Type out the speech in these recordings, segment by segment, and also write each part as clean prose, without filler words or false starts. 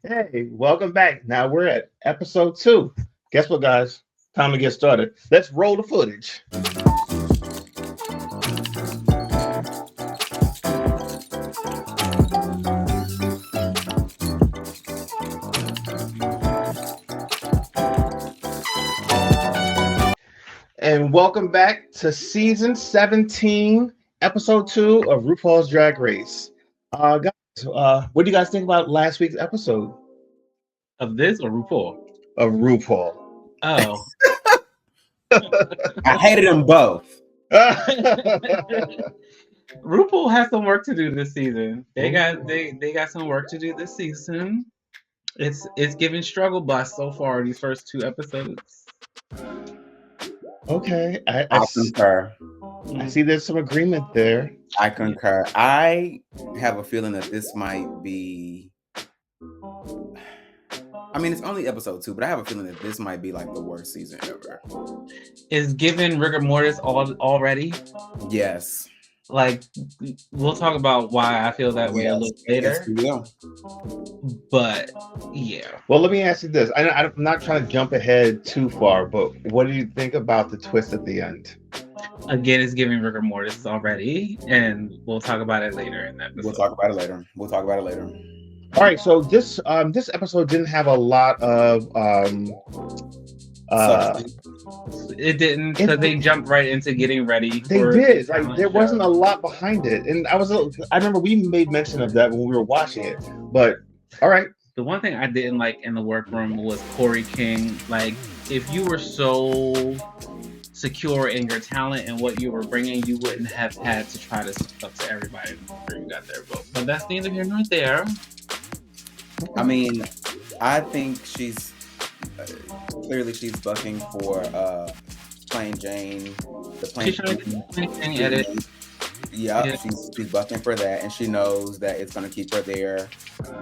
Hey, welcome back. Now we're at episode 2. Guess what, guys? Time to get started. Let's roll the footage. And welcome back to season 17, episode 2 of RuPaul's Drag Race. Guys, what do you guys think about last week's episode Of this or RuPaul? of RuPaul? Oh. I hated them both. RuPaul has some work to do this season. They got some work to do this season. It's giving struggle bus so far, these first 2 episodes. Okay, I concur. I see there's some agreement there. I concur. I have a feeling that this might be. I mean, it's only episode 2, but I have a feeling that this might be like the worst season ever. Is given rigor mortis already? Yes. Like, we'll talk about why I feel that way a little later. Yes, we will. But yeah. Well, let me ask you this. I'm not trying to jump ahead too far, but what do you think about the twist at the end? Again, it's giving rigor mortis already, and we'll talk about it later in that episode. We'll talk about it later. All right, so this episode didn't have a lot of it didn't, because they jumped right into getting ready. They did. Like, there wasn't a lot behind it, and I remember we made mention of that when we were watching it. But all right. The one thing I didn't like in the workroom was koriking. Like, if you were so secure in your talent and what you were bringing, you wouldn't have had to try to stick up to everybody before you got their vote. But that's neither here nor there. I mean, I think she's clearly she's bucking for Plain Jane. The Plain Jane edit. Yeah, she's bucking for that, and she knows that it's going to keep her there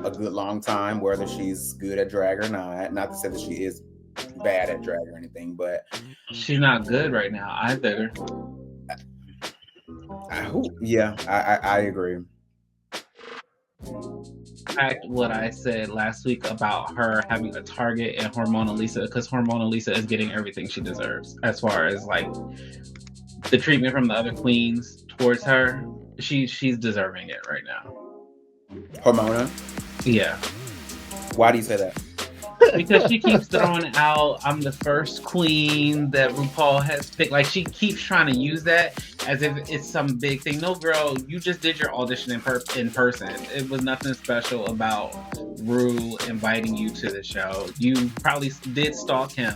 a good long time, whether she's good at drag or not. Not to say that she is bad at drag or anything, but she's not good right now either. I agree. Fact, what I said last week about her having a target in hormonalisa, because hormonalisa is getting everything she deserves as far as like the treatment from the other queens towards her. She's deserving it right now. Hormona? Yeah. Why do you say that? Because she keeps throwing out, I'm the first queen that RuPaul has picked. Like, she keeps trying to use that as if it's some big thing. No, girl, you just did your audition in person. It was nothing special about Ru inviting you to the show. You probably did stalk him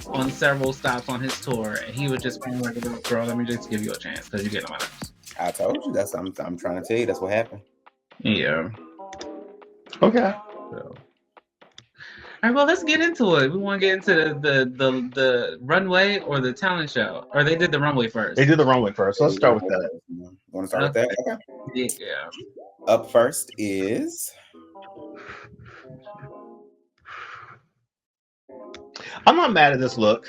on several stops on his tour, and he was just being like, girl, let me just give you a chance because you're getting on my nerves. I told you. I'm trying to tell you that's what happened. Yeah. Okay. So. All right, well, let's get into it. We want to get into the runway or the talent show, or they did the runway first. They did the runway first. So let's start with that. You want to start with that? Okay. Yeah. Up first is. I'm not mad at this look.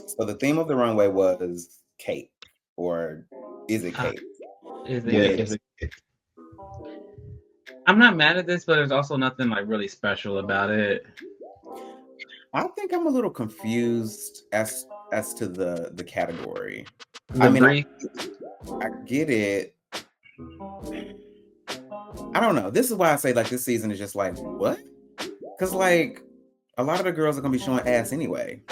So the theme of the runway was cape, or is it cape? Is it? I'm not mad at this, but there's also nothing like really special about it. I think I'm a little confused as to the category. I get it. I don't know. This is why I say like this season is just like what? Because like a lot of the girls are gonna be showing ass anyway.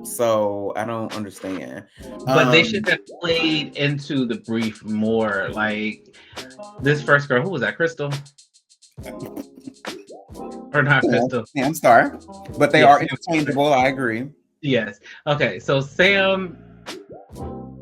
So I don't understand. But they should have played into the brief more. Like this first girl, who was that? Crystal? Or not Crystal? Samstar. But they are interchangeable. I agree. Yes. Okay. So Sam,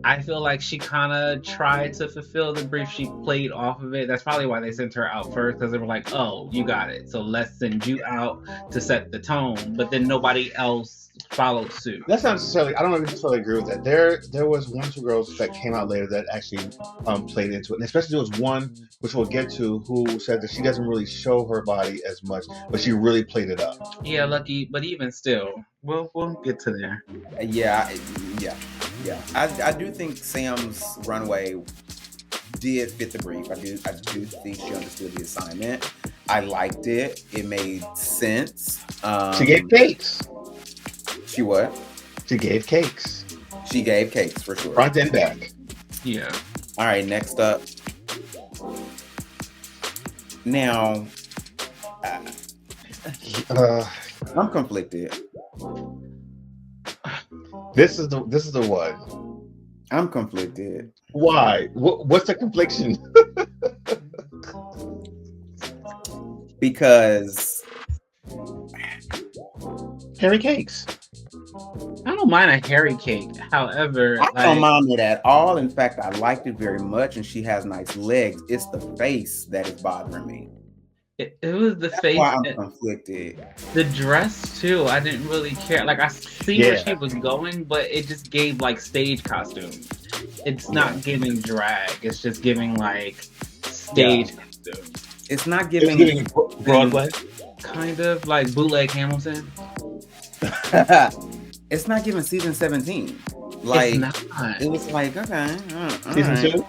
I feel like she kind of tried to fulfill the brief. She played off of it. That's probably why they sent her out first, because they were like, "Oh, you got it. So let's send you out to set the tone." But then nobody else followed suit. That's not necessarily. I don't necessarily agree with that. There was 1 or 2 girls that came out later that actually played into it, and especially there was one which we'll get to who said that she doesn't really show her body as much, but she really played it up. Yeah, Lucky, but even still, we'll get to there. Yeah. I do think Sam's runway did fit the brief. I do think she understood the assignment. I liked it. It made sense. She gave cakes. She what? She gave cakes. She gave cakes for sure. Front and back. Yeah. All right, next up. Now, I'm conflicted. This is the one. I'm conflicted. Why? What's the confliction? Because hairy cakes. I don't mind a hairy cake. However, I don't mind it at all. In fact, I liked it very much, and she has nice legs. It's the face that is bothering me. It was the That's face. why I'm conflicted. The dress too. I didn't really care. Like I see where she was going, but it just gave like stage costume. It's not giving drag. It's just giving like stage costume. It's not giving Broadway. Kind of like bootleg Hamilton. It's not giving season 17. Like it's not. It was like okay, season 2.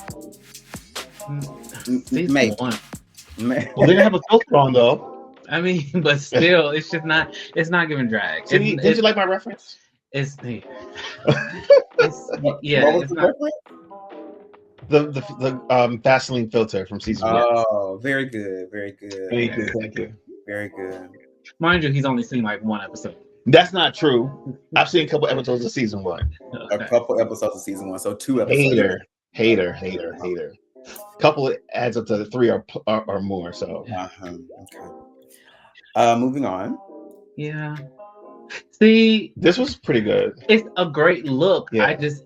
Season Maybe. 1. Well, they didn't have a filter on though. I mean, but still, it's just not. It's not giving drag. Did you like my reference? It's What It's was the not. reference? The Vaseline filter from season 1. Oh, very good, very good. Thank you. Very good. Mind you, he's only seen like one episode. That's not true. I've seen a couple episodes of season 1. A couple episodes of season 1, so 2 episodes. Hater. Couple adds up to 3 or more. So Okay. Moving on. Yeah. See, this was pretty good. It's a great look. Yeah. I just,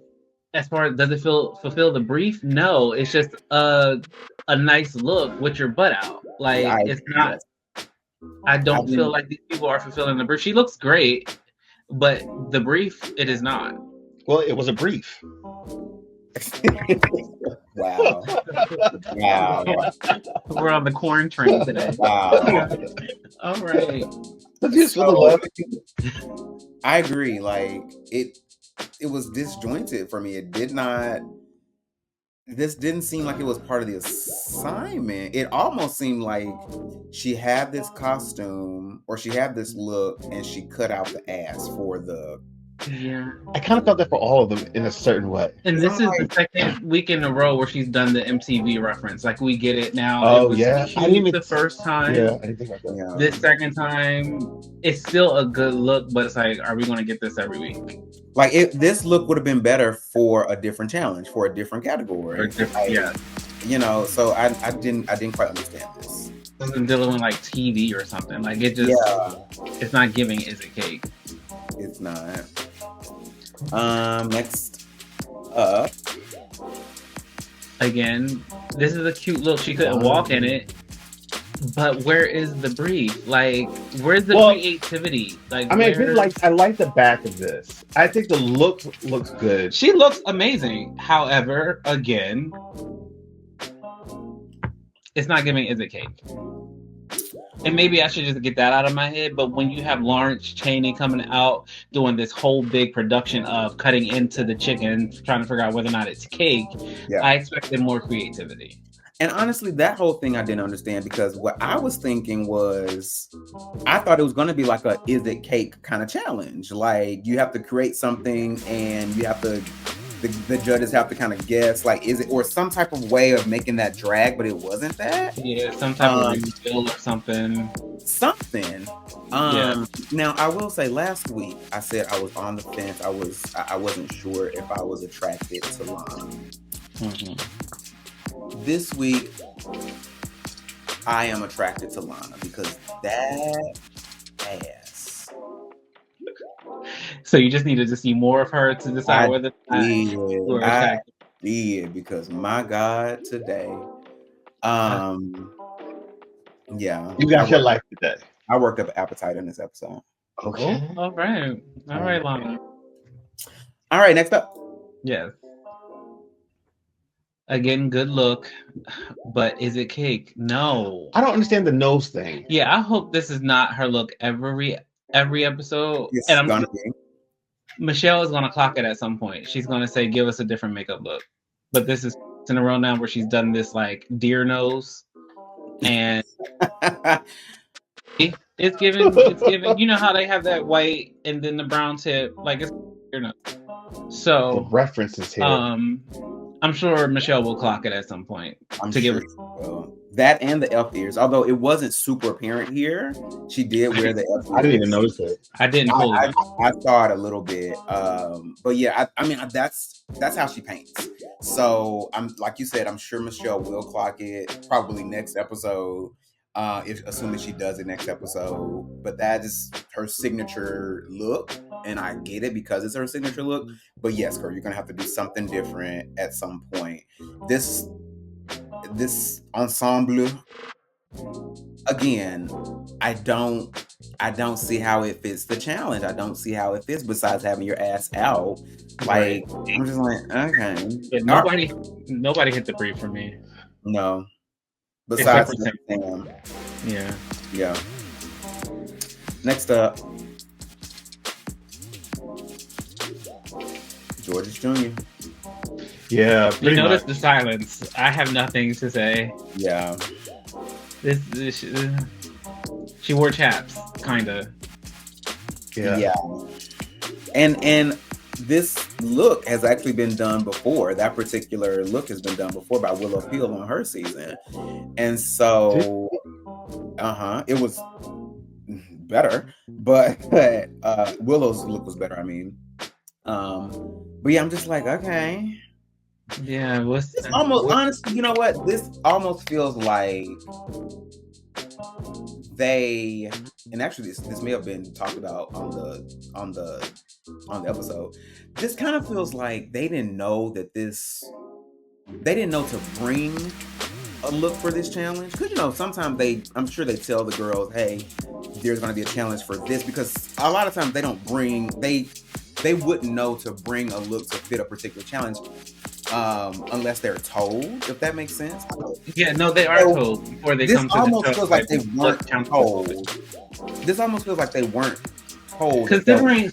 as far as does it fulfill the brief? No, it's just a nice look with your butt out. Like it's not. I don't feel like these people are fulfilling the brief. She looks great, but the brief, it is not. Well, it was a brief. Wow. We're on the corn train today. Wow. All right. I agree. Like it was disjointed for me. This didn't seem like it was part of the assignment. It almost seemed like she had this costume or she had this look and she cut out the ass for the. Yeah. I kind of felt that for all of them in a certain way. And this is the second week in a row where she's done the MTV reference. Like we get it now. Oh, it was yeah. I didn't even the first time. Yeah, I didn't think about that. Yeah. This second time, it's still a good look, but it's like, are we going to get this every week? Like this look would have been better for a different challenge, for a different category. Yeah. You know, so I didn't quite understand this. Wasn't dealing with like TV or something. Like it just, it's not giving. Is it cake? It's not. Next up. Again, this is a cute look. She couldn't walk in it. But where is the brief? Like, where's the creativity? Like, I mean, I like the back of this. I think the look looks good. She looks amazing. However, again, it's not giving is it cake. And maybe I should just get that out of my head. But when you have Lawrence Chaney coming out doing this whole big production of cutting into the chicken, trying to figure out whether or not it's cake, I expected more creativity. And honestly, that whole thing I didn't understand because what I was thinking was, I thought it was going to be like a is it cake kind of challenge. Like you have to create something and you have to, the judges have to kind of guess, like, is it, or some type of way of making that drag, but it wasn't that. Yeah, some type of reveal or something. Now I will say last week I said I was on the fence. I wasn't sure if I was attracted to Lana. This week, I am attracted to Lana because that ass. So you just needed to see more of her to decide whether I did because my God, today, you got your life today. I worked up an appetite in this episode. Okay. Oh, all right, Lana. All right, next up. Yes. Again, good look, but is it cake? No. I don't understand the nose thing. Yeah, I hope this is not her look every episode. It's and gonna be. Michelle is gonna clock it at some point. She's gonna say, "Give us a different makeup look." But this is in a row now where she's done this like deer nose. And it's given. You know how they have that white and then the brown tip, like it's so the references here. I'm sure Michelle will clock it at some point. I'm sure she will. That and the elf ears, although it wasn't super apparent here, she did wear the elf ears. I didn't even notice it. I didn't. I saw it a little bit, but yeah, I mean that's how she paints. So I'm like you said, I'm sure Michelle will clock it probably next episode. Assuming she does it next episode, but that is her signature look, and I get it because it's her signature look. But yes, girl, you're gonna have to do something different at some point. This ensemble, again, I don't see how it fits the challenge. I don't see how it fits besides having your ass out. Like, I'm just like, okay. But nobody hit the brief for me. No. Besides Sam. Yeah. Next up, George's Jr. Yeah, you notice the silence. I have nothing to say. Yeah. She wore chaps, kinda. Yeah. And this look has actually been done before. That particular look has been done before by Willow Peel on her season. And so it was better, but Willow's look was better, I mean. But yeah, I'm just like, okay. Yeah, it's almost honestly, you know what? This almost feels like they, and actually this may have been talked about on the episode. This kind of feels like they didn't know to bring a look for this challenge, because sometimes I'm sure they tell the girls, hey, there's going to be a challenge for this, because a lot of times they don't bring, they wouldn't know to bring a look to fit a particular challenge unless they're told, if that makes sense. Yeah, no, they are told before they come to the show. This almost feels like they weren't told. This almost feels like they weren't told. Considering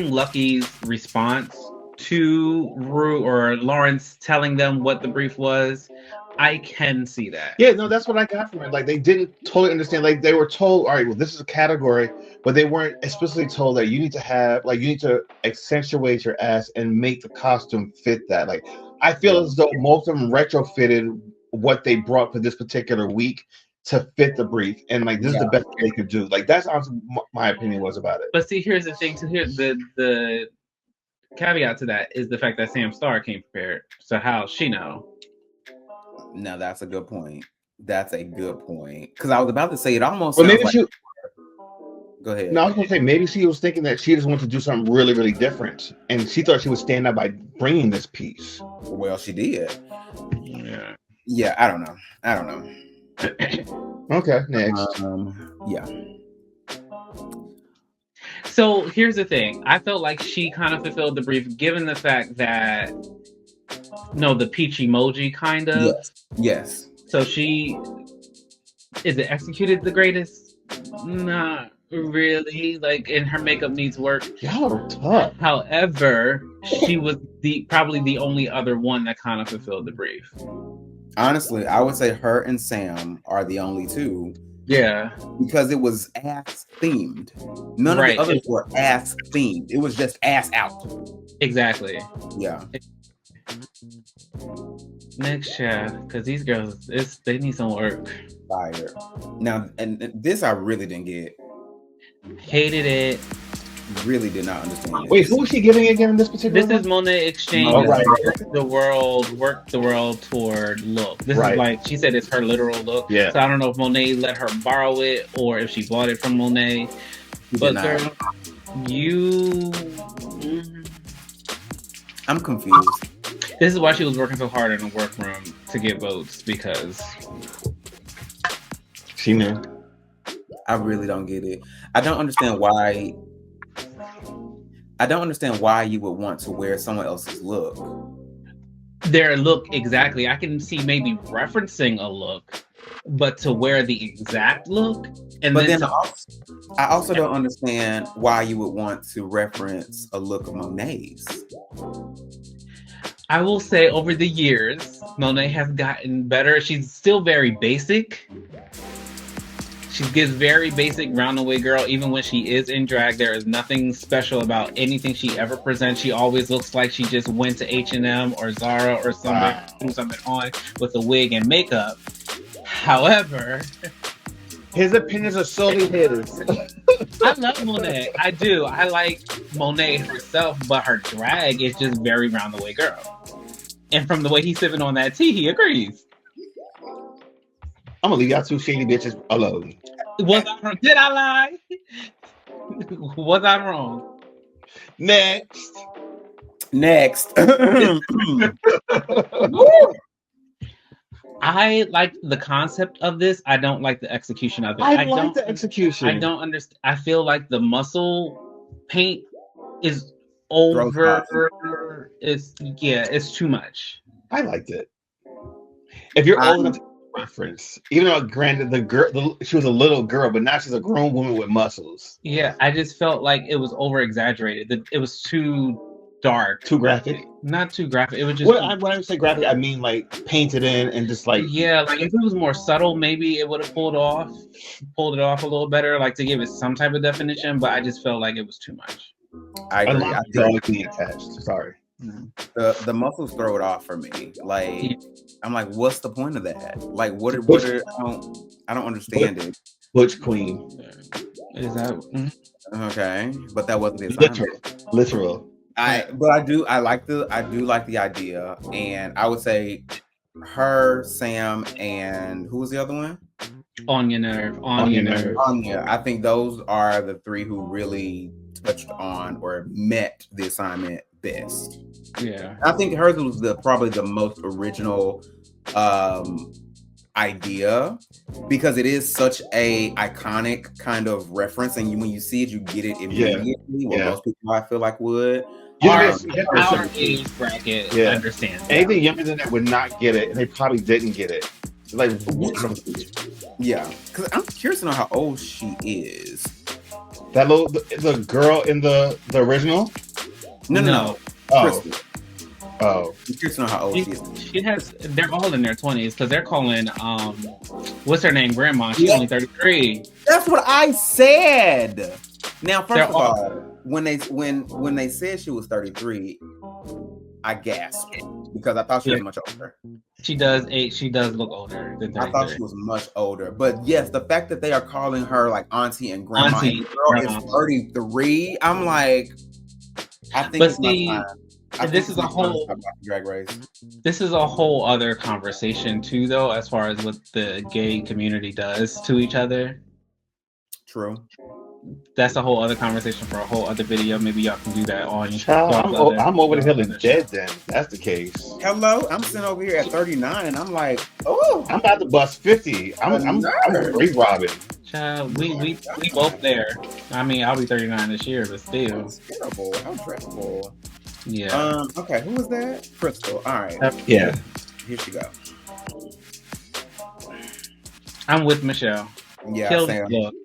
Lucky's response to Rue or Lawrence telling them what the brief was, I can see that. Yeah, no, that's what I got from it. Like, they didn't totally understand. Like, they were told, all right, well, this is a category, but they weren't explicitly told that you need to accentuate your ass and make the costume fit that. Like, I feel as though most of them retrofitted what they brought for this particular week to fit the brief, and like this is the best they could do. Like, that's how my opinion was about it. But see, here's the thing. So here's the caveat to that is the fact that Samstar came prepared. So how's she know? No, that's a good point. That's a good point. Because I was about to say it almost. Well, maybe Go ahead. No, I was going to say maybe she was thinking that she just wanted to do something really, really different, and she thought she would stand out by bringing this piece. Well, she did. Yeah. Yeah, I don't know. Okay, next. Yeah. So here's the thing. I felt like she kind of fulfilled the brief, given the fact that the peach emoji kind of. Yes. So is it executed the greatest? Not really. Like, and her makeup needs work. Y'all are tough. However, she was probably the only other one that kind of fulfilled the brief. Honestly, I would say her and Sam are the only two. Yeah. Because it was ass themed. None of the others were ass themed. It was just ass out. Exactly. Yeah. Next chef, because these girls, they need some work. Fire. Now, and this I really didn't get. Hated it. Really did not understand. Wait, who was she giving again in this particular? This is Monet Exchange. Work the world toward look. This is like, she said it's her literal look. Yeah. So I don't know if Monet let her borrow it or if she bought it from Monet. But girl, I'm confused. This is why she was working so hard in the workroom to get votes, because she knew. I really don't get it. I don't understand why you would want to wear someone else's look. Their look, exactly. I can see maybe referencing a look, but to wear the exact look, I also don't understand why you would want to reference a look of Monet's. I will say over the years, Monet has gotten better. She's still very basic. She gives very basic round-the-way girl. Even when she is in drag, there is nothing special about anything she ever presents. She always looks like she just went to H&M or Zara or somewhere, threw something on with a wig and makeup. However, his opinions are solely his. I love Monet. I do. I like Monet herself, but her drag is just very round-the-way girl. And from the way he's sipping on that tea, he agrees. I'm gonna leave y'all two shady bitches alone. Was I wrong? Did I lie? Was I wrong? Next. I like the concept of this. I don't like the execution of it. I like the execution. I don't understand. I feel like the muscle paint is over. It's too much. I liked it. If you're old enough to reference, even though granted she was a little girl, but now she's a grown woman with muscles. Yeah, I just felt like it was over exaggerated. It was too dark, too graphic. Not too graphic. It was just when I say graphic, I mean like painted in and just like like if it was more subtle, maybe it would have pulled it off a little better, like to give it some type of definition. But I just felt like it was too much. I agree. I like being attached. Sorry. The muscles throw it off for me. Like I'm like, what's the point of that? Like, what are I don't understand it. Butch Queen. Is that okay? But that wasn't the assignment. Literal. I do like the idea, and I would say her, Sam, and who was the other one? Onyanurve. Onya. I think those are the three who really touched on or met the assignment best. Yeah, I think hers was probably the most original idea, because it is such a iconic kind of reference, and when you see it, you get it immediately. Most people I feel like would. Our age bracket understands. Anything younger than that would not get it, and they probably didn't get it. Like, yeah, because I'm curious to know how old she is. That the girl in the original? No. Oh. I'm curious to know how old she is. They're all in their 20s because they're calling what's her name, Grandma. She's only 33. That's what I said. Now, first of all, when they said she was 33, I gasped because I thought she was much older. She does look older than 33. I thought she was much older. But yes, the fact that they are calling her like auntie and grandma, and the girl is 33, I'm like, I think it's my time. This is a whole drag race. This is a whole other conversation too, though, as far as what the gay community does to each other. True. That's a whole other conversation for a whole other video. Maybe y'all can do that on. I'm over the hill and dead. Then that's the case. Hello, I'm sitting over here at 39, and I'm like, oh, I'm about to bust 50. I'm free robbing. Child, we both there. I mean, I'll be 39 this year, but still. That's terrible. How dreadful. Yeah. Okay, who was that? Crystal. All right. Yeah. Here she go. I'm with Michelle. Yeah. Sam. Look.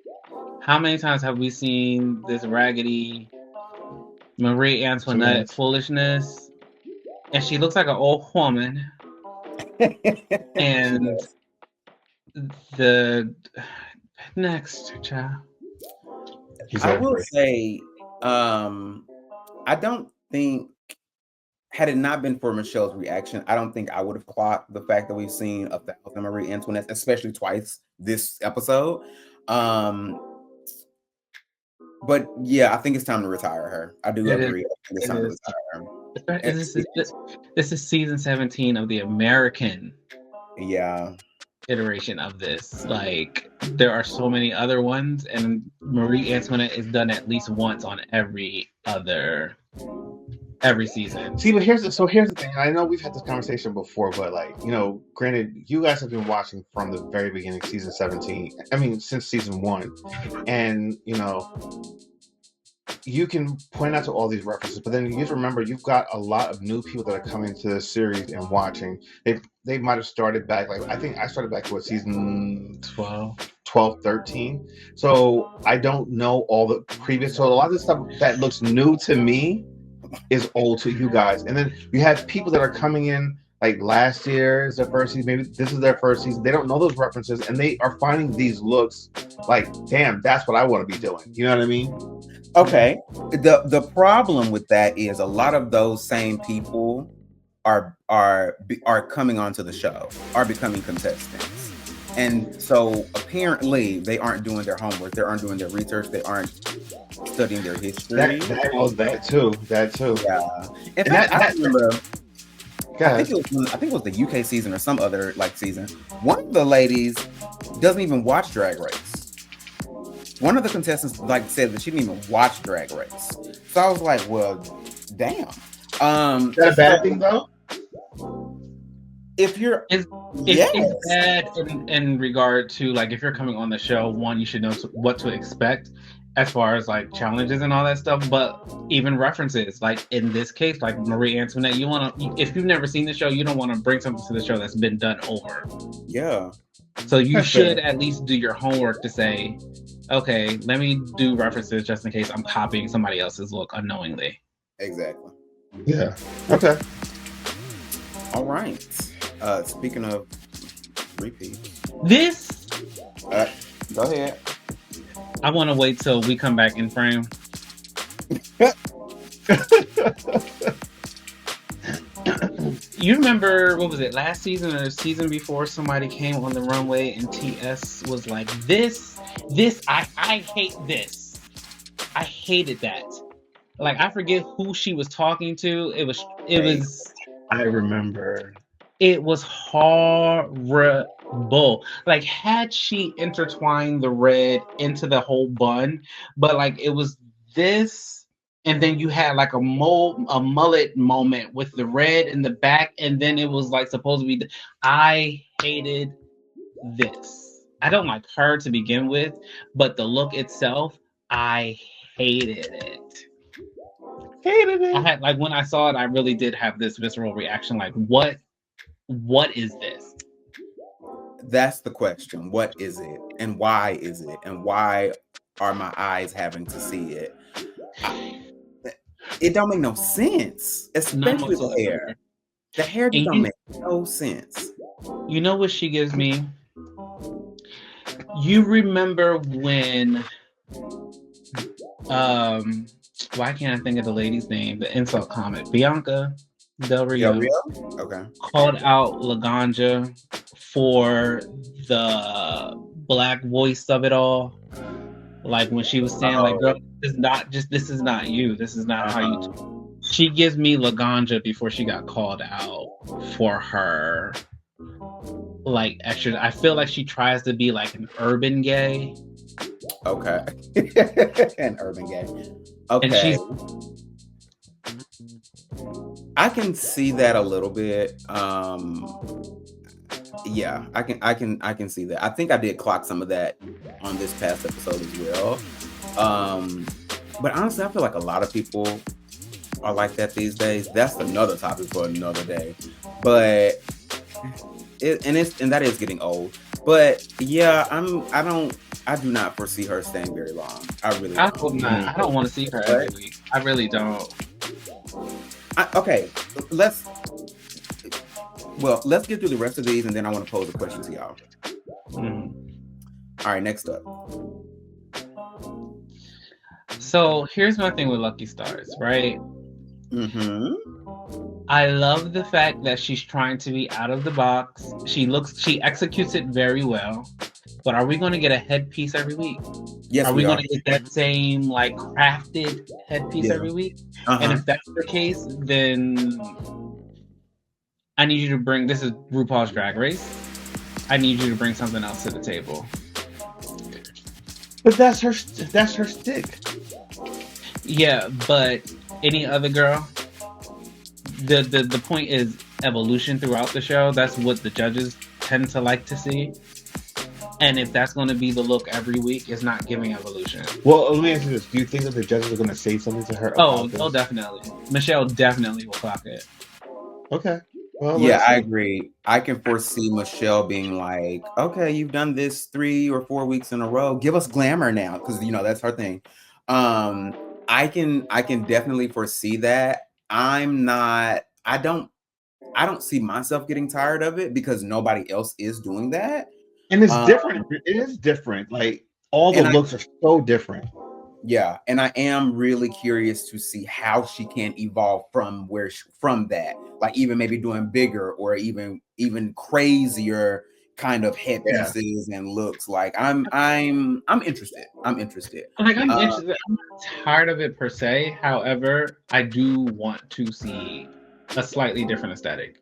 How many times have we seen this raggedy Marie Antoinette foolishness? And she looks like an old woman. And the next child. I will say, I don't think, had it not been for Michelle's reaction, I don't think I would have clocked the fact that we've seen 1,000 Marie Antoinette, especially twice this episode. But yeah, I think it's time to retire her. I do agree. It's time to retire her. This is season 17 of the American iteration of this. Like, there are so many other ones, and Marie Antoinette is done at least once on every season. See, but here's the thing. I know we've had this conversation before, but like, granted, you guys have been watching from the very beginning, season 17. I mean, since season 1, and you can point out to all these references, but then you have to remember you've got a lot of new people that are coming to this series and watching. They might have started back, like, I think I started back to season 12, 13. So I don't know all the previous. So a lot of the stuff that looks new to me is old to you guys. And then you have people that are coming in like last year is their first season, maybe this is their first season. They don't know those references and they are finding these looks like, damn, that's what I want to be doing. You know what I mean? Okay. The problem with that is a lot of those same people are coming onto the show, are becoming contestants. And so apparently they aren't doing their homework, they aren't doing their research, they aren't studying their history. That too. Yeah. In fact, I remember I think it was the UK season or some other like season. One of the ladies doesn't even watch Drag Race. One of the contestants like said that she didn't even watch Drag Race. So I was like, well, damn. Is that a bad thing though? If you're it's bad in regard to like if you're coming on the show, one, you should know what to expect as far as like challenges and all that stuff, but even references, like in this case, like Marie Antoinette, if you've never seen the show, you don't want to bring something to the show that's been done over. Yeah. So you should at least do your homework to say, okay, let me do references just in case I'm copying somebody else's look unknowingly. Exactly. Yeah. Okay. All right. Speaking of repeat. This Go ahead. I want to wait till we come back in frame. You remember, what was it, last season or the season before, somebody came on the runway and TS was like, this, I hate this. I hated that. Like, I forget who she was talking to. It was I remember. It was horrible. Like, had she intertwined the red into the whole bun, but like it was this, and then you had like a mullet moment with the red in the back, and then it was like supposed to be. I hated this. I don't like her to begin with, but the look itself, I hated it. I had, like, when I saw it, I really did have this visceral reaction. Like, what is this? That's the question. What is it? And why is it? And why are my eyes having to see it? It don't make no sense. Especially the hair. The hair don't make no sense. You know what she gives me? You remember when why can't I think of the lady's name? The insult comic. Bianca Del Rio. Okay. Called out Laganja for the black voice of it all. Like when she was saying, like, girl, this is not you. This is not how you talk. She gives me Laganja before she got called out for her like extra. I feel like she tries to be like an urban gay. Okay. An urban gay. Okay. And she's I can see that a little bit. Yeah, I can see that. I think I did clock some of that on this past episode as well. But honestly, I feel like a lot of people are like that these days. That's another topic for another day. But that is getting old. But yeah, I do not foresee her staying very long. I hope not. I don't want to see her every week. I really don't. Okay, let's get through the rest of these, and then I want to pose a question to y'all. All right, next up. So here's my thing with Lucky Stars, right? I love the fact that she's trying to be out of the box. She executes it very well. But are we going to get a headpiece every week? Yes, are we going to get that same like crafted headpiece every week? And if that's the case, then I need you to bring. This is RuPaul's Drag Race. I need you to bring something else to the table. But that's her stick. Yeah, but any other girl. The point is evolution throughout the show. That's what the judges tend to like to see. And if that's going to be the look every week, it's not giving evolution. Well, let me ask you this. Do you think that the judges are going to say something to her? Oh, definitely. Michelle definitely will clock it. Okay. Well, yeah, I agree. I can foresee Michelle being like, okay, you've done this 3 or 4 weeks in a row. Give us glamour now. Because, that's her thing. I can definitely foresee that. I don't see myself getting tired of it because nobody else is doing that. And it's Um, different. It is different. Like all the and looks are so different. Yeah, and I am really curious to see how she can evolve from from that, like even maybe doing bigger or even crazier kind of Yeah. headpieces and looks. Like I'm interested. I'm interested. Like I'm interested. I'm not tired of it per se. However, I do want to see a slightly different aesthetic.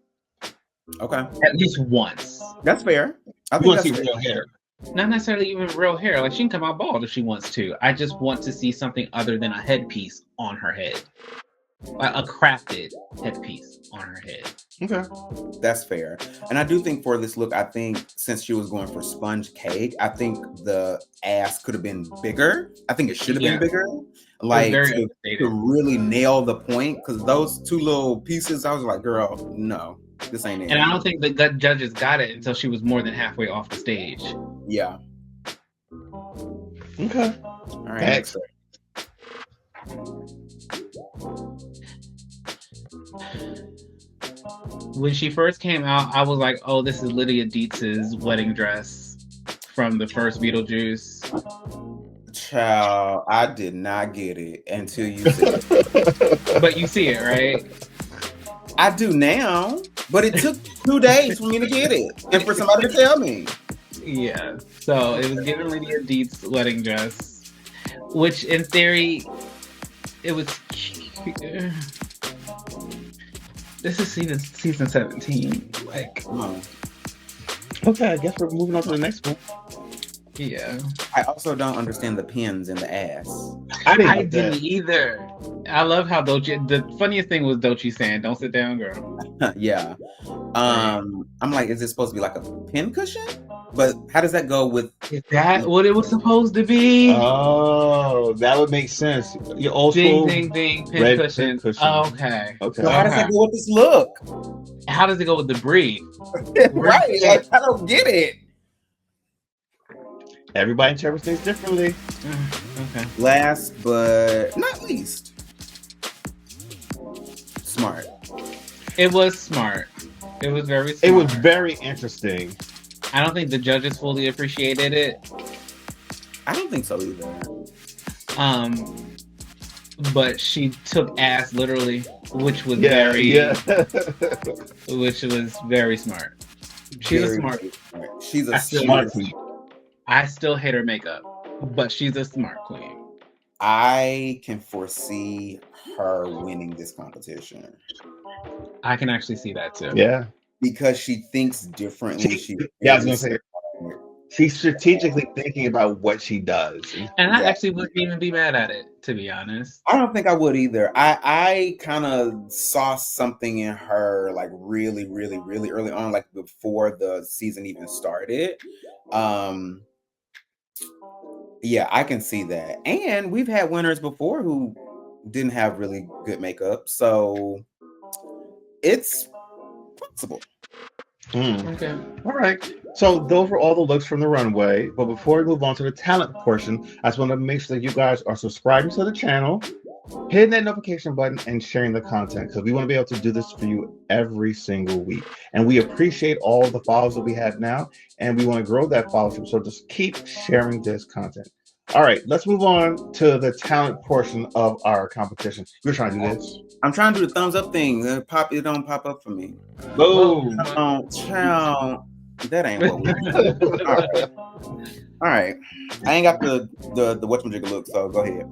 Okay, At least once. that's fair. I You think want to that's see fair. real hair. Not necessarily even real hair. Like she can come out bald if she wants to. I just want to see something other than a headpiece on her head. Like a crafted headpiece on her head. Okay. That's fair. And I do think for this look, I think since she was going for sponge cake, I think the ass could have been bigger. I think it should have been bigger. Like to really nail the point. Because those two little pieces, I was like, girl, no, this ain't it. And I don't think the gut judges got it until she was more than halfway off the stage. Yeah. Okay. All right. Next. When she first came out, I was like, oh, this is Lydia Dietz's wedding dress from the first Beetlejuice. Child, I did not get it until you said it. But you see it, right? I do now, but it took 2 days for me to get it and for somebody to tell me. Yeah, so it was given Lydia Dietz's wedding dress, which in theory, it was cute. This is season 17. Like, okay, I guess we're moving on to the next one. Yeah. I also don't understand the pins in the ass. I didn't either. I love how Doechii. The funniest thing was Doechii saying, "Don't sit down, girl." Yeah. I'm like, is it supposed to be like a pin cushion? But how does that go with? Is that what it was supposed to be? Oh, that would make sense. Your old school ding, pin cushion. Oh, okay. So how does that go with this look? How does it go with the breed? Right. Like, I don't get it. Everybody interprets things differently. Okay. Last but not least, smart. It was smart. It was very smart. It was very interesting. I don't think the judges fully appreciated it. I don't think so either. But she took ass literally, which was which was very smart. She's a smart. She's a smart queen. I still hate her makeup, but she's a smart queen. I can foresee her winning this competition. I can actually see that too. Yeah. Because she thinks differently. I was gonna say she's strategically thinking about what she does. And I actually wouldn't even be mad at it, to be honest. I don't think I would either. I kind of saw something in her like really, really, really early on, like before the season even started. Yeah, I can see that. And we've had winners before who didn't have really good makeup. So it's possible. Okay. All right. So those were all the looks from the runway. But before we move on to the talent portion, I just want to make sure that you guys are subscribing to the channel, hitting that notification button, and sharing the content, because we want to be able to do this for you every single week. And we appreciate all the followers that we have now, and we want to grow that followership. So just keep sharing this content. All right, let's move on to the talent portion of our competition. You're trying to do this. I'm trying to do the thumbs up thing. It don't pop up for me. Boom. Child. That ain't what we do. All right. I ain't got the whatchamajigga look, so go ahead.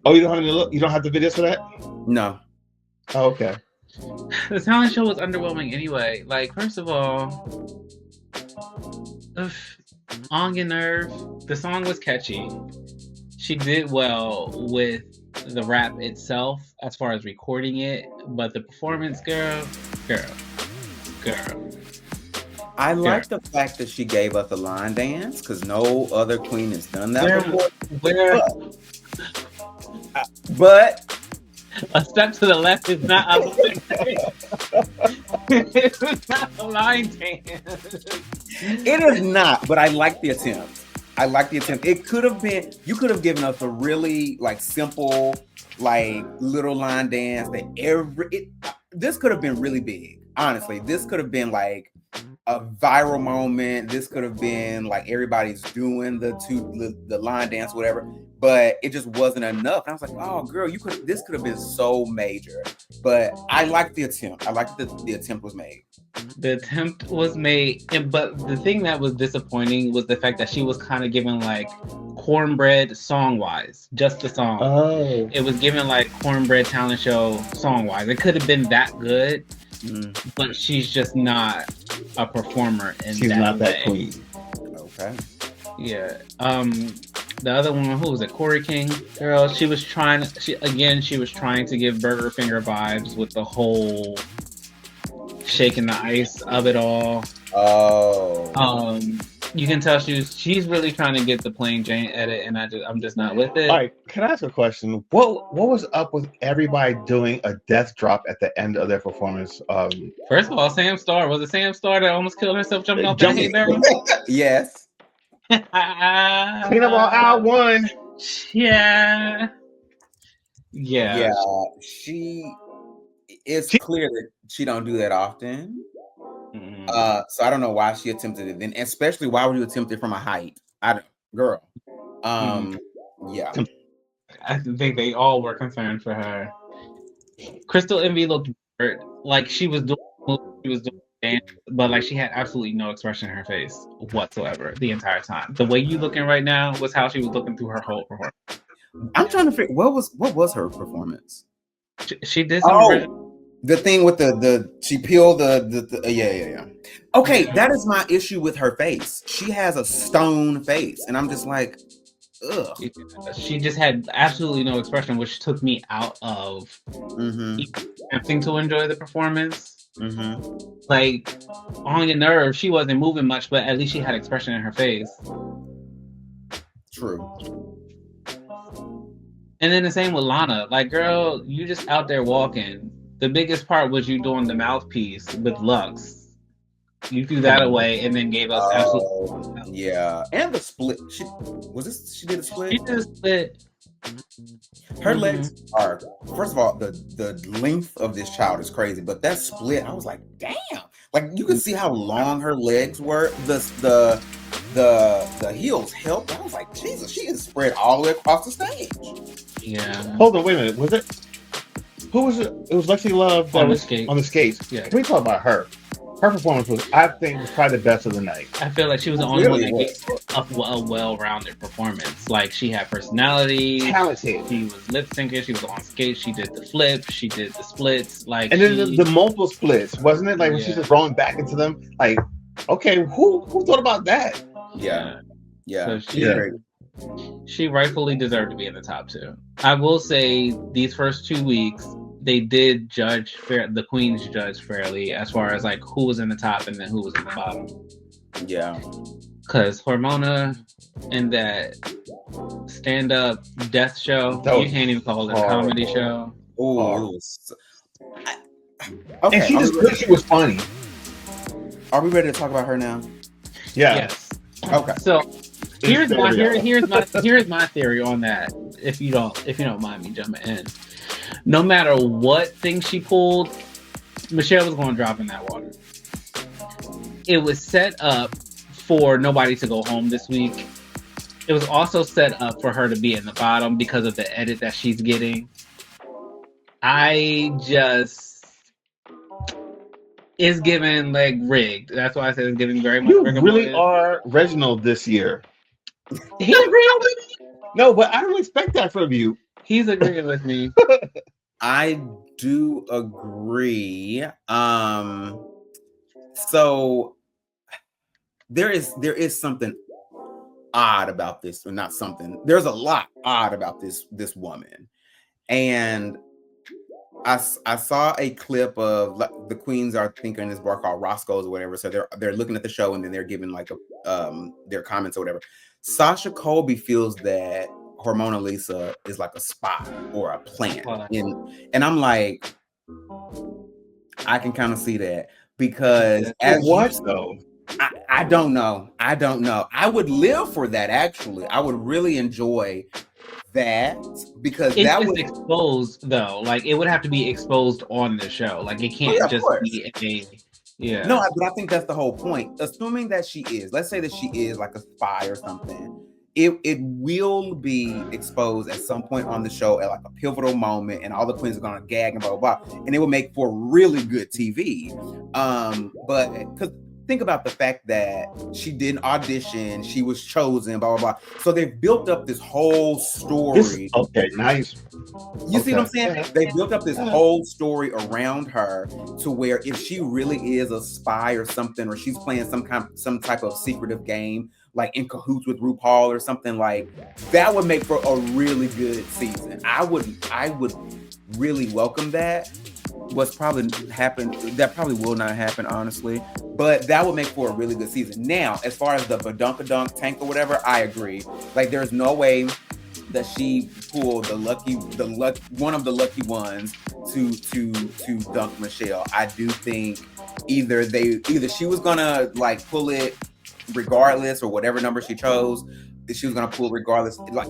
Oh, you don't have any look? You don't have the videos for that? No. Oh, okay. The talent show was underwhelming anyway. Like, first of all, onyanurve, the song was catchy. She did well with the rap itself as far as recording it, but the performance, girl. I like the fact that she gave us a line dance, because no other queen has done that before. But a step to the left is not a it's not a line dance. It is not, but I like the attempt. I like the attempt. It could have been, you could have given us a really like simple, like little line dance that this could have been really big. Honestly, this could have been like a viral moment. This could have been like everybody's doing the line dance, whatever. But it just wasn't enough. And I was like, oh girl, this could have been so major. But I like the attempt. I like that the attempt was made. The attempt was made, but the thing that was disappointing was the fact that she was kind of given like cornbread song-wise, just the song. Oh. It was given like cornbread talent show song-wise. It could have been that good, but she's just not a performer in she's that not way. that queen. Okay. Yeah. The other one, who was it? Koriking girl. She was trying to give Burger Finger vibes with the whole shaking the ice of it all. Oh. You can tell she's really trying to get the plain Jane edit, and I'm just not with it. All right, can I ask a question? What was up with everybody doing a death drop at the end of their performance? First of all, Samstar, was it Samstar that almost killed herself jumping off that hay barrel? Yes. Clean up all aisle one. Yeah. It's clear that she don't do that often. So I don't know why she attempted it then, especially why would you attempt it from a height? Girl. Yeah. I think they all were concerned for her. Crystalenvy looked weird. Like she was doing dance, but like she had absolutely no expression in her face whatsoever the entire time. The way you looking right now was how she was looking through her whole performance. I'm trying to figure what was her performance. She did some the thing with she peeled the yeah. Okay, that is my issue with her face. She has a stone face, and I'm just like, ugh. She just had absolutely no expression, which took me out of attempting to enjoy the performance. Like onyanurve, she wasn't moving much, but at least she had expression in her face. True. And then the same with Lana. Like, girl, you just out there walking. The biggest part was you doing the mouthpiece with Lux. You threw that away and then gave us absolutely. Yeah, and the split. She did a split. She did a split. Her legs are, first of all, the length of this child is crazy, but that split, I was like, damn. Like you can see how long her legs were. The heels helped. I was like, Jesus, she is spread all the way across the stage. Yeah. Hold on, wait a minute. Was it? Who was it? It was lexilove on the skates. On the skates. Yeah. Can we talk about her? Her performance was probably the best of the night. I feel like she was the only one that gave a well-rounded performance. Like she had personality, talented. She was lip syncing. She was on skates. She did the flips. She did the splits. Like and then the multiple splits, wasn't it? Like when she's just rolling back into them. Like, okay, who thought about that? Yeah. So she rightfully deserved to be in the top 2. I will say these first 2 weeks, they did judge the queens judged fairly as far as like who was in the top and then who was in the bottom. Yeah. Because Hormona and that stand-up death show, you can't even call it a comedy show. Oh, okay. And she was funny. Are we ready to talk about her now? Yeah. Yes. Okay. So here's my theory on that. If you don't mind me jumping in. No matter what thing she pulled, Michelle was going to drop in that water. It was set up for nobody to go home this week. It was also set up for her to be in the bottom because of the edit that she's getting. It's given like rigged. That's why I said it's giving very much. You really are Reginald this year. He agreed with me. No, but I don't expect that from you. He's agreeing with me. I do agree. So there is something odd about this, or not something. There's a lot odd about this woman, and I saw a clip of the queens are thinking this bar called Roscoe's or whatever. So they're looking at the show and then they're giving like their comments or whatever. Sasha Colby feels that Hormonalisa is like a spot or a plant, and I'm like, I can kind of see that because though? I don't know. I would live for that, actually. I would really enjoy that because If that it's would exposed though, like it would have to be exposed on the show. Like it can't of just course. be yeah. No, but I think that's the whole point. Assuming that she is, let's say that she is like a spy or something, it will be exposed at some point on the show at like a pivotal moment, and all the queens are gonna gag and blah blah blah, and it will make for really good TV. But because think about the fact that she didn't audition, she was chosen, blah blah blah. So they've built up this whole story. Okay, nice. You see what I'm saying? They built up this whole story around her to where if she really is a spy or something, or she's playing some type of secretive game, like in cahoots with RuPaul or something, like that would make for a really good season. I would really welcome that. What's probably happened, that probably will not happen, honestly, but that would make for a really good season. Now, as far as the badunkadunk tank or whatever, I agree. Like, there's no way that she pulled one of the lucky ones to dunk Michelle. I do think either she was gonna like pull it regardless, or whatever number she chose, she was gonna pull regardless. Like,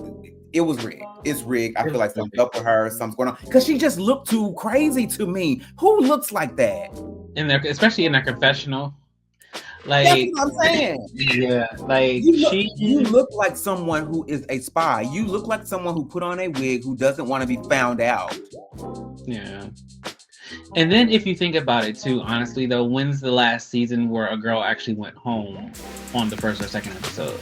it was rigged. It's rigged. I feel like something's up with her. Something's going on because she just looked too crazy to me. Who looks like that? Especially in their confessional. Like, that's what I'm saying. Yeah, like you look like someone who is a spy. You look like someone who put on a wig who doesn't want to be found out. Yeah. And then if you think about it too, honestly though, when's the last season where a girl actually went home on the first or second episode?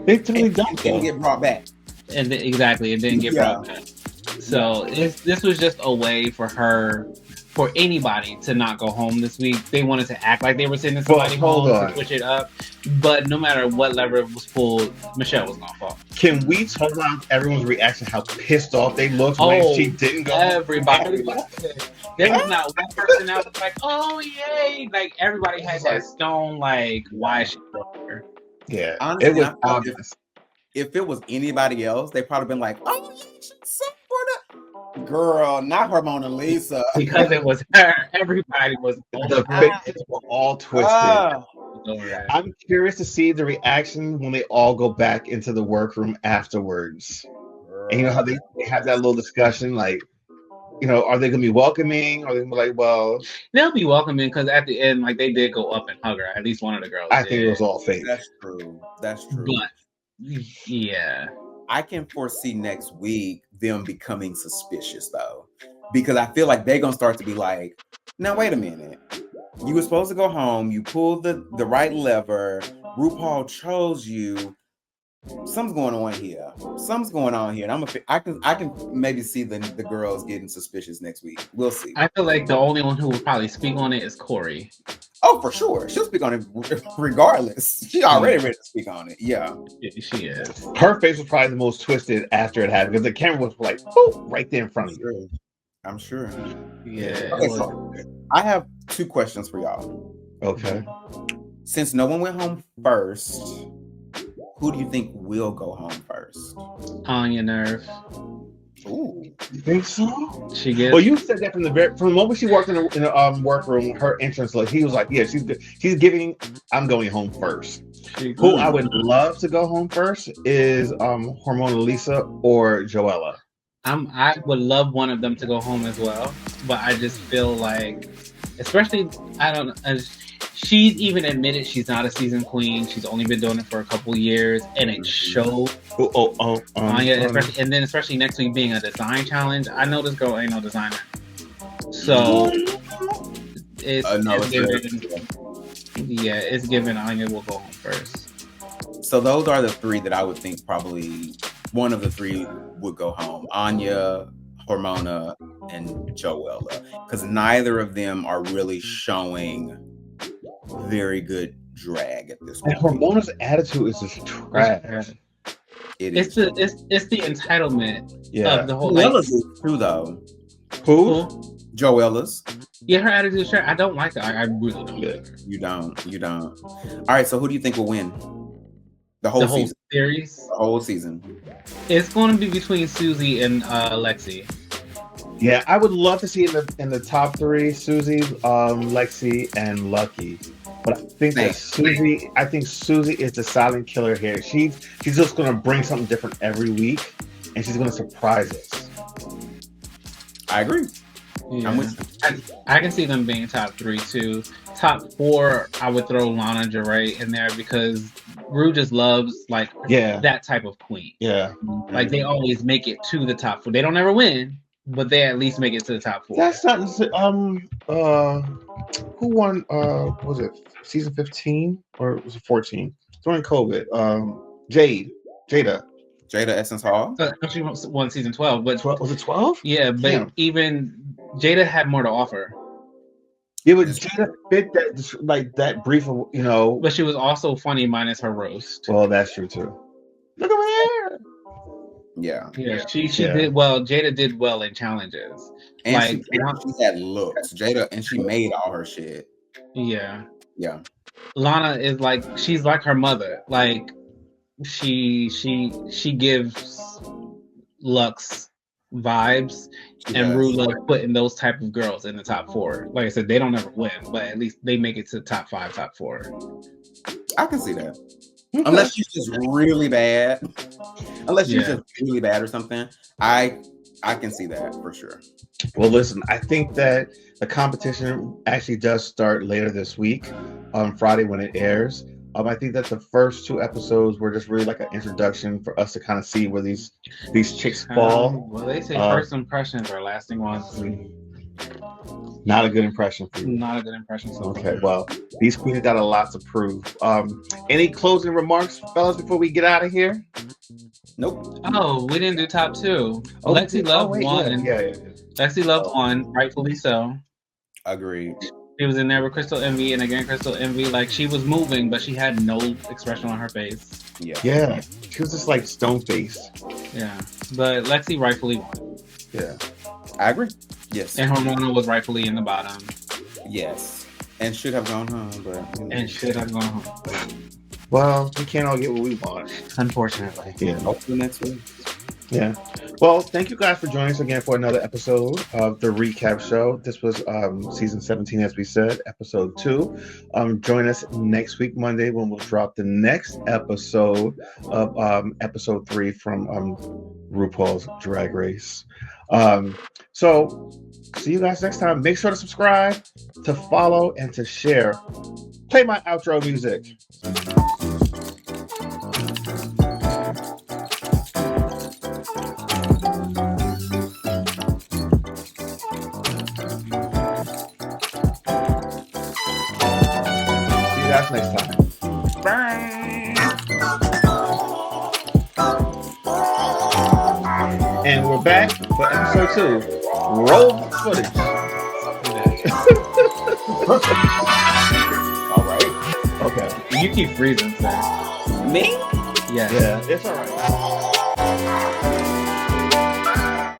They totally don't get brought back. And it didn't get brought back. So this was just a way for anybody to not go home this week. They wanted to act like they were sending somebody home to switch it up. But no matter what lever was pulled, Michelle was gonna fall. Can we talk about everyone's reaction, how pissed off they looked when she didn't go home? Everybody. There was not one person that was like, oh yay. Like everybody had that stone, like, why is she there? Yeah. Honestly, it was obvious. If it was anybody else, they probably been like, "Oh, you should sing for the girl, not hormonalisa." Because it was her. Everybody was. The faces were all twisted. I'm curious to see the reaction when they all go back into the workroom afterwards. And you know how they have that little discussion, like, you know, are they gonna be welcoming? Or are they gonna be like, well, they'll be welcoming because at the end, like, they did go up and hug her. At least one of the girls. I think it was all fake. That's true. But yeah, I can foresee next week them becoming suspicious though, because I feel like they're gonna start to be like, now wait a minute, you were supposed to go home, you pulled the right lever, RuPaul chose you, something's going on here, and I can maybe see the girls getting suspicious next week. We'll see. I feel like the only one who will probably speak on it is Corey. Oh, for sure. She'll speak on it regardless. She's already ready to speak on it. Yeah. She is. Her face was probably the most twisted after it happened because the camera was like, boop, right there in front of you. I'm sure. Yeah. Okay, so I have 2 questions for y'all. Okay. Since no one went home first, who do you think will go home first? Onyanurve. Ooh, you think so? She gets. Well, you said that from the moment she walked in the workroom, her entrance, like he was like, yeah, she's good. She's giving. I'm going home first. Who I would love to go home first is hormonalisa or joella. I would love one of them to go home as well, but I just feel like, especially, I don't know. She's even admitted she's not a seasoned queen. She's only been doing it for a couple years, and it showed. Especially next week being a design challenge. I know this girl ain't no designer, so it's given Anya will go home first. So those are the 3 that I would think probably one of the 3 would go home: Anya, Hormona, and Joella, because neither of them are really showing very good drag at this point. And Hormona's attitude is just trash. It's the entitlement of the whole. Joella's too, though. Who? Joella's. Yeah, her attitude is trash. I don't like her. I really don't like her. You don't. All right, so who do you think will win? The whole season. Series? The whole season. It's going to be between Susie and Lexi. Yeah, I would love to see in the top 3 Susie, Lexi, and Lucky. But I think that Susie is the silent killer here. She's just gonna bring something different every week, and she's gonna surprise us. I agree. Yeah. I can see them being top 3 too. Top 4, I would throw Lanajarae in there because Rue just loves that type of queen. Yeah, like they always make it to the top 4. They don't ever win, but they at least make it to the top 4. That's not who won? Was it season 15 or was it 14? During COVID, Jada Essence Hall. She won season 12, but 12, was it 12? Yeah, but even Jada had more to offer. Yeah, but Jada fit that brief of, But she was also funny minus her roast. Well, that's true too. Look over there. Yeah. She did well. Jada did well in challenges. And she had looks. Jada, and she made all her shit. Yeah. Yeah. Lana is she's like her mother. Like she gives Lux vibes, and Rue loves putting those type of girls in the top 4. Like I said, they don't ever win, but at least they make it to top 5, top 4. I can see that. Unless she's just really bad. Unless she's just really bad or something. I can see that for sure. Well, listen, I think that the competition actually does start later this week on Friday when it airs. I think that the first 2 episodes were just really like an introduction for us to kind of see where these chicks fall. Well, they say first impressions are lasting ones. Not a good impression for you. Not a good impression. Okay, well, these queens got a lot to prove. Any closing remarks, fellas, before we get out of here? Nope. Oh, we didn't do top 2. Lexilove won. Yeah. Lexilove won, rightfully so. Agreed. She was in there with crystalenvy, and again, crystalenvy, she was moving, but she had no expression on her face. Yeah. She was just like stone faced. Yeah. But Lexi rightfully won. Yeah. I agree. Yes. And Hormonal was rightfully in the bottom. Yes. And should have gone home, but and should have gone home. Well, we can't all get what we want. Unfortunately. Yeah. Hopefully next week. Yeah. Well, thank you guys for joining us again for another episode of the Recap Show. This was season 17, as we said, episode 2. Join us next week, Monday, when we'll drop the next episode of episode 3 from RuPaul's Drag Race. So, see you guys next time. Make sure to subscribe, to follow, and to share. Play my outro music. That's next time. Bye. And we're back for episode 2. Roll the footage. All right. Okay. You keep freezing, sir. Me? Yes. Yeah, it's all right.